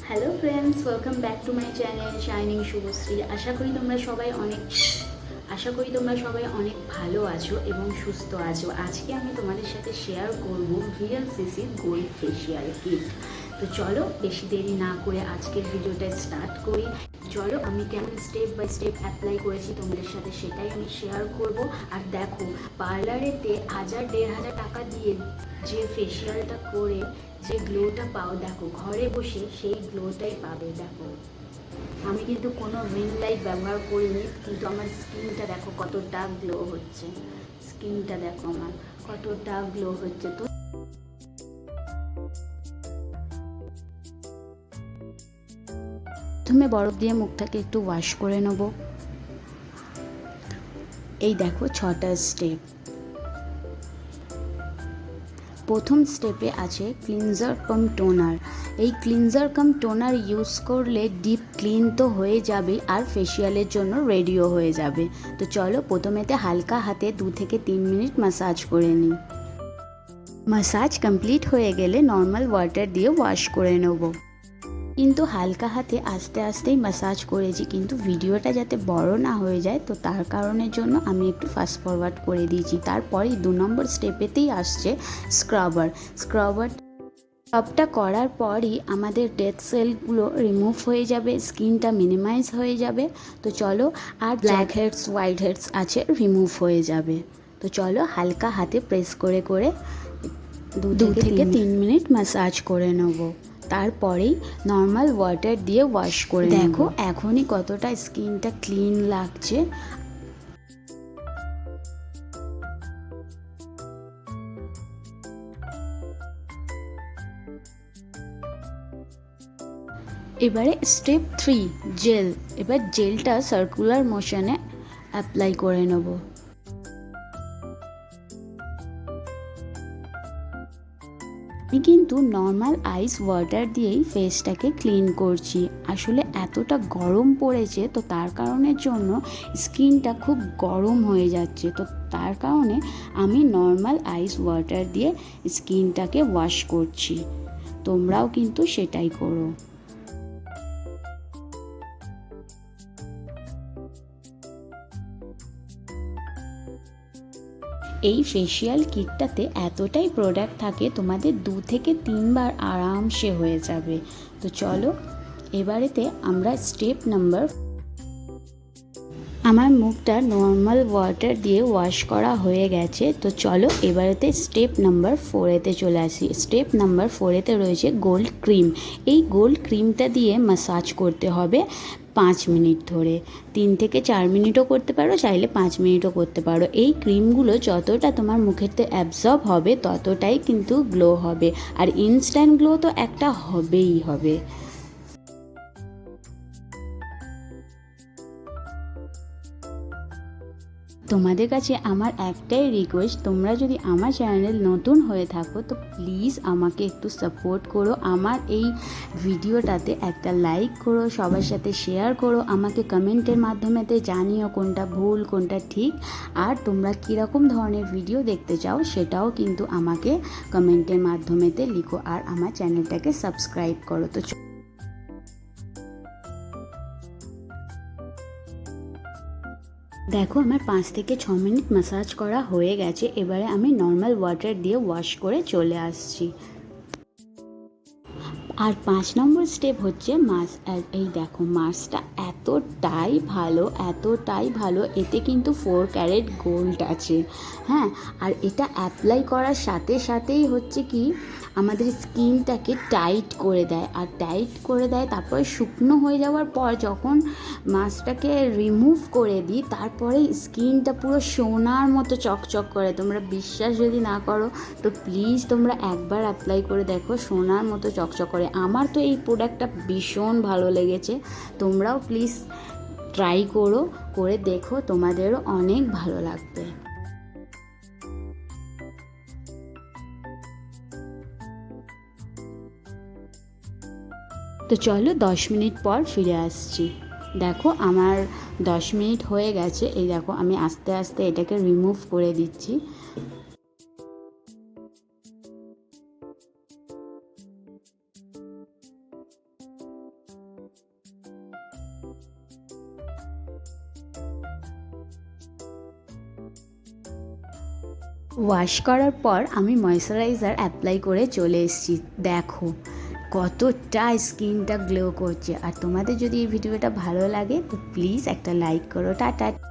Hello friends, welcome back to my channel shining Shubhashree. আশা করি তোমরা সবাই অনেক ভালো আছো এবং সুস্থ আছো। আজকে আমি তোমাদের সাথে শেয়ার করব VLCC গোল্ড ফেসিয়াল কিট। তো চলো বেশি দেরি না করে আজকের ভিডিওটা স্টার্ট করি। চলো আমি কেমন স্টেপ বাই স্টেপ অ্যাপ্লাই করেছি তোমাদের সাথে সেটাই আমি শেয়ার করব। আর দেখো, পার্লারেতে 1000-1500 টাকা দিয়ে যে ফেসিয়ালটা করে যে গ্লোটা পাও, দেখো ঘরে বসে সেই গ্লোটাই পাবে। দেখো আমি কিন্তু কোনো রিং লাইট ব্যবহার করিনি, কিন্তু আমার স্কিনটা দেখো কতটা গ্লো হচ্ছে। স্কিনটা দেখো আমার কতটা গ্লো হচ্ছে। তো প্রথমে বরফ দিয়ে মুখটাকে একটু ওয়াশ করে নেব। এই দেখো 6টা স্টেপ। প্রথম স্টেপে আছে ক্লিনজার কাম টোনার। এই ক্লিনজার কাম টোনার ইউজ করলে ডিপ ক্লিন তো হয়ে যাবে আর ফেসিয়ালের জন্য রেডিও হয়ে যাবে। তো চলো প্রথমেতে হালকা হাতে 2 থেকে 3 মিনিট ম্যাসাজ করে নিই। ম্যাসাজ কমপ্লিট হয়ে গেলে নর্মাল ওয়াটার দিয়ে ওয়াশ করে নেব। কিন্তু হালকা হাতে আস্তে আস্তেই ম্যাসাজ করেছি, কিন্তু ভিডিওটা যাতে বড় না হয়ে যায় তো তার কারণের জন্য আমি একটু ফাস্ট ফরওয়ার্ড করে দিয়েছি। তারপরেই 2 নম্বর স্টেপেতেই আসছে স্ক্রাবটা করার পরই আমাদের ডেড সেলগুলো রিমুভ হয়ে যাবে, স্কিনটা মিনিমাইজ হয়ে যাবে। তো চলো, আর ব্ল্যাক হেডস হোয়াইট হেডস আছে রিমুভ হয়ে যাবে। তো চলো হালকা হাতে প্রেস করে করে 2 থেকে 3 মিনিট ম্যাসাজ করে নেব। তারপরেই নর্মাল ওয়াটার দিয়ে ওয়াশ করে দেখো এখনই কতটা স্কিনটা ক্লিন লাগছে। এবারে স্টেপ 3 জেল। এবার জেলটা সার্কুলার মোশনে অ্যাপ্লাই করে নেব। আমি কিন্তু নর্মাল আইস ওয়াটার দিয়েই ফেসটাকে ক্লিন করছি। আসলে এতটা গরম পড়েছে তো তার কারণের জন্য স্কিনটা খুব গরম হয়ে যাচ্ছে। তো তার কারণে আমি নর্মাল আইস ওয়াটার দিয়ে স্কিনটাকে ওয়াশ করছি। তোমরাও কিন্তু সেটাই করো। এই ফেসিয়াল কিটটাতে এতটাই প্রোডাক্ট থাকে, তোমাদের 2 থেকে 3 বার আরামসে হয়ে যাবে। তো চলো এবারেতে আমরা স্টেপ নাম্বার, আমার মুখটা নর্মাল ওয়াটার দিয়ে ওয়াশ করা হয়ে গেছে। তো চলো এবারেতে স্টেপ নাম্বার 4-এতে চলে আসি। স্টেপ নাম্বার 4-এতে রয়েছে গোল্ড ক্রিম। এই গোল্ড ক্রিমটা দিয়ে ম্যাসাজ করতে হবে 5 মিনিট ধরে। 3 থেকে 4 মিনিটও করতে পারো, চাইলে 5 মিনিটও করতে পারো। এই ক্রিমগুলো যতটা তোমার মুখেতে অ্যাবজর্ব হবে ততটাই কিন্তু গ্লো হবে, আর ইনস্ট্যান্ট গ্লো তো একটা হবেই হবে। তোমাদের কাছে আমার একটাই রিকোয়েস্ট, তোমরা যদি আমার চ্যানেল নতুন হয়ে থাকো তো প্লিজ আমাকে একটু সাপোর্ট করো। আমার এই ভিডিওটাতে একটা লাইক করো, সবার সাথে শেয়ার করো, আমাকে কমেন্টের মাধ্যমেতে জানিও কোনটা ভুল কোনটা ঠিক, আর তোমরা কীরকম ধরনের ভিডিও দেখতে চাও সেটাও কিন্তু আমাকে কমেন্টের মাধ্যমেতে লিখো, আর আমার চ্যানেলটাকে সাবস্ক্রাইব করো। তো দেখো আমার 5 থেকে 6 মিনিট ম্যাসাজ করা হয়ে গেছে। এবারে আমি নর্মাল ওয়াটার দিয়ে ওয়াশ করে চলে আসছি। আর 5 নম্বর স্টেপ হচ্ছে মাস্ক। এই দেখো মাস্কটা এতটাই ভালো, এতে কিন্তু 4 ক্যারেট গোল্ড আছে। হ্যাঁ, আর এটা অ্যাপ্লাই করার সাথে সাথেই হচ্ছে কি আমাদের স্কিনটাকে টাইট করে দেয়, আর টাইট করে দেয়। তারপরে শুকনো হয়ে যাওয়ার পর যখন মাস্কটাকে রিমুভ করে দিই তারপরে স্কিনটা পুরো সোনার মতো চকচক করে। তোমরা বিশ্বাস যদি না করো তো প্লিজ তোমরা একবার অ্যাপ্লাই করে দেখো, সোনার মতো চকচক করে। আমার তো এই প্রোডাক্টটা ভীষণ ভালো লেগেছে, তোমরাও প্লিজ ট্রাই করে দেখো, তোমাদেরও অনেক ভালো লাগবে। তো চলো 10 মিনিট পর ফিরে আসছি। দেখো আমার 10 মিনিট হয়ে গেছে। এই দেখো আমি আস্তে আস্তে এটাকে রিমুভ করে দিচ্ছি। ওয়াশ করার পর আমি ময়শ্চারাইজার অ্যাপ্লাই করে চলে এসেছি। দেখো কতটা স্কিনটা গ্লো করছে। আর তোমাদের যদি এই ভিডিওটা ভালো লাগে তো প্লিজ একটা লাইক করো। টাটা।